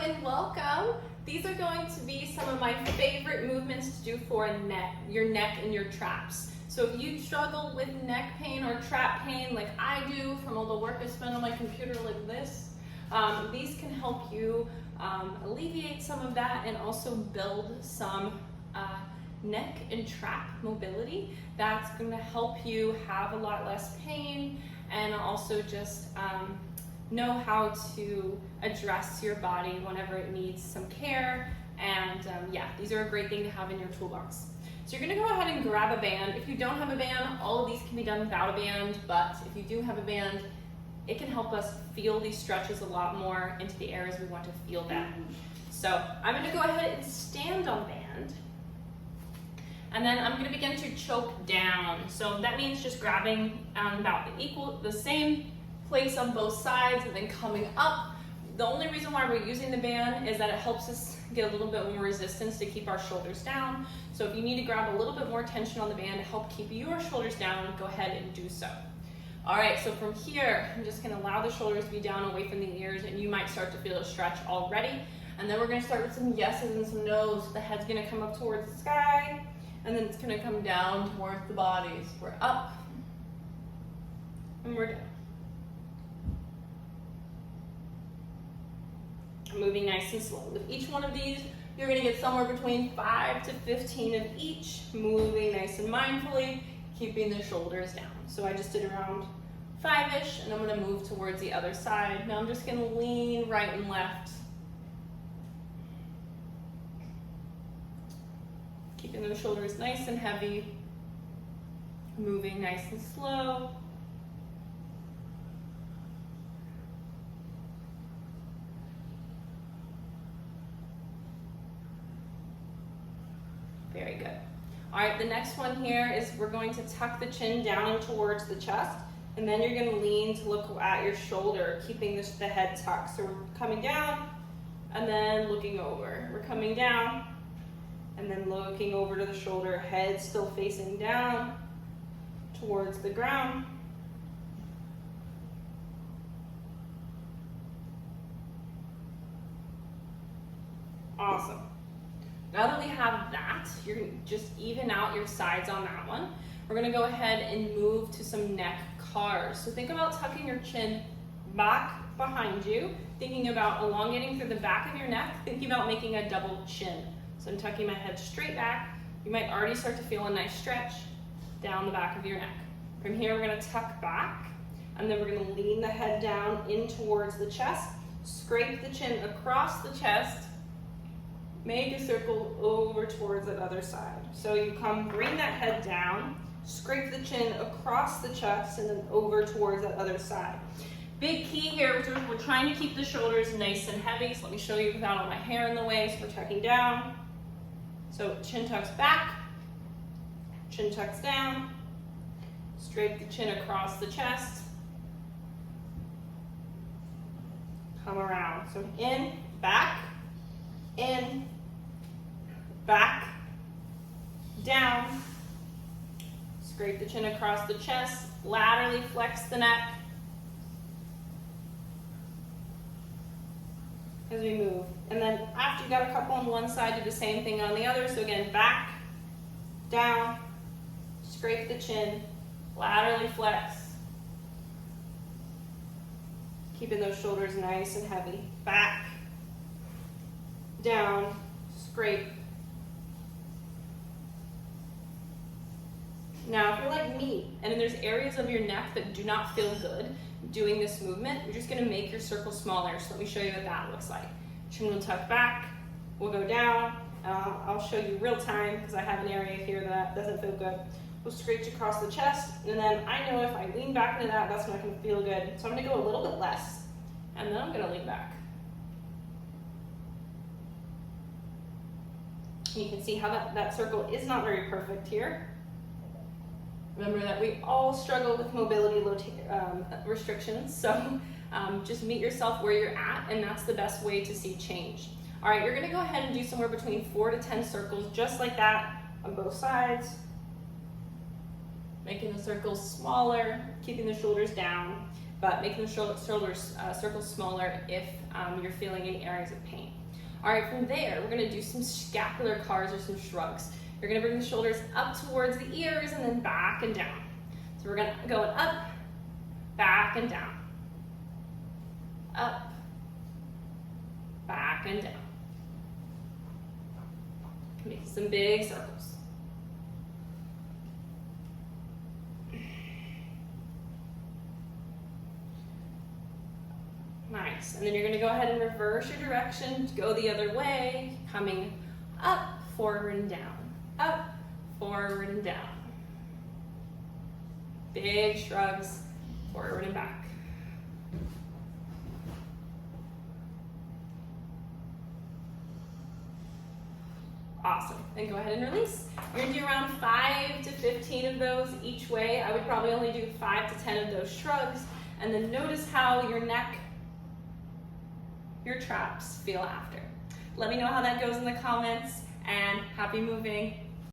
and welcome. These are going to be some of my favorite movements to do for your neck and your traps. So if you struggle with neck pain or trap pain like I do from all the work I spend on my computer like this, these can help you alleviate some of that and also build some neck and trap mobility. That's going to help you have a lot less pain and also just know how to address your body whenever it needs some care. And yeah, these are a great thing to have in your toolbox. So you're gonna go ahead and grab a band. If you don't have a band, all of these can be done without a band, but if you do have a band, it can help us feel these stretches a lot more into the areas we want to feel them. So I'm gonna go ahead and stand on band, and then I'm gonna begin to choke down. So that means just grabbing about the same place on both sides and then coming up. The only reason why we're using the band is that it helps us get a little bit more resistance to keep our shoulders down. So if you need to grab a little bit more tension on the band to help keep your shoulders down, go ahead and do so. All right, so from here, I'm just gonna allow the shoulders to be down away from the ears, and you might start to feel a stretch already. And then we're gonna start with some yeses and some nos. The head's gonna come up towards the sky, and then it's gonna come down towards the bodies. We're up, and we're down. Moving nice and slow. With each one of these, you're gonna get somewhere between 5 to 15 of each, moving nice and mindfully, keeping the shoulders down. So I just did around 5-ish, and I'm gonna move towards the other side. Now I'm just gonna lean right and left. Keeping those shoulders nice and heavy, moving nice and slow. Very good. All right, the next one here is we're going to tuck the chin down and towards the chest, and then you're going to lean to look at your shoulder, keeping the head tucked. So we're coming down and then looking over. We're coming down and then looking over to the shoulder, head still facing down towards the ground. Awesome. Now that we have that, you're gonna just even out your sides on that one. We're gonna go ahead and move to some neck cars. So think about tucking your chin back behind you, thinking about elongating through the back of your neck, thinking about making a double chin. So I'm tucking my head straight back. You might already start to feel a nice stretch down the back of your neck. From here, we're gonna tuck back, and then we're gonna lean the head down in towards the chest, scrape the chin across the chest, make a circle over towards that other side. So you bring that head down, scrape the chin across the chest, and then over towards that other side. Big key here, we're trying to keep the shoulders nice and heavy. So let me show you without all my hair in the way. So we're tucking down. So chin tucks back, chin tucks down, scrape the chin across the chest, come around. So in, back, down, scrape the chin across the chest, laterally flex the neck as we move. And then after you got a couple on one side, do the same thing on the other. So again, back, down, scrape the chin, laterally flex, keeping those shoulders nice and heavy. Back, down, scrape. Now, if you're like me, and then there's areas of your neck that do not feel good doing this movement, you're just gonna make your circle smaller. So let me show you what that looks like. Chin will tuck back, we'll go down. I'll show you real time because I have an area here that doesn't feel good. We'll scratch across the chest, and then I know if I lean back into that, that's not gonna feel good. So I'm gonna go a little bit less, and then I'm gonna lean back. And you can see how that circle is not very perfect here. Remember that we all struggle with mobility restrictions, so just meet yourself where you're at, and that's the best way to see change. All right, you're gonna go ahead and do somewhere between 4 to 10 circles, just like that, on both sides. Making the circles smaller, keeping the shoulders down. but making the shoulders circles smaller if you're feeling any areas of pain. All right, from there, we're gonna do some scapular cars or some shrugs. You're gonna bring the shoulders up towards the ears and then back and down. So we're gonna go up, back and down. Up, back and down. Make some big circles. Nice, and then you're gonna go ahead and reverse your direction, go the other way, coming up, forward and down, up, forward and down. Big shrugs, forward and back. Awesome, then go ahead and release. You're gonna do around 5 to 15 of those each way. I would probably only do 5 to 10 of those shrugs, and then notice how your neck, your traps feel after. Let me know how that goes in the comments, and happy moving.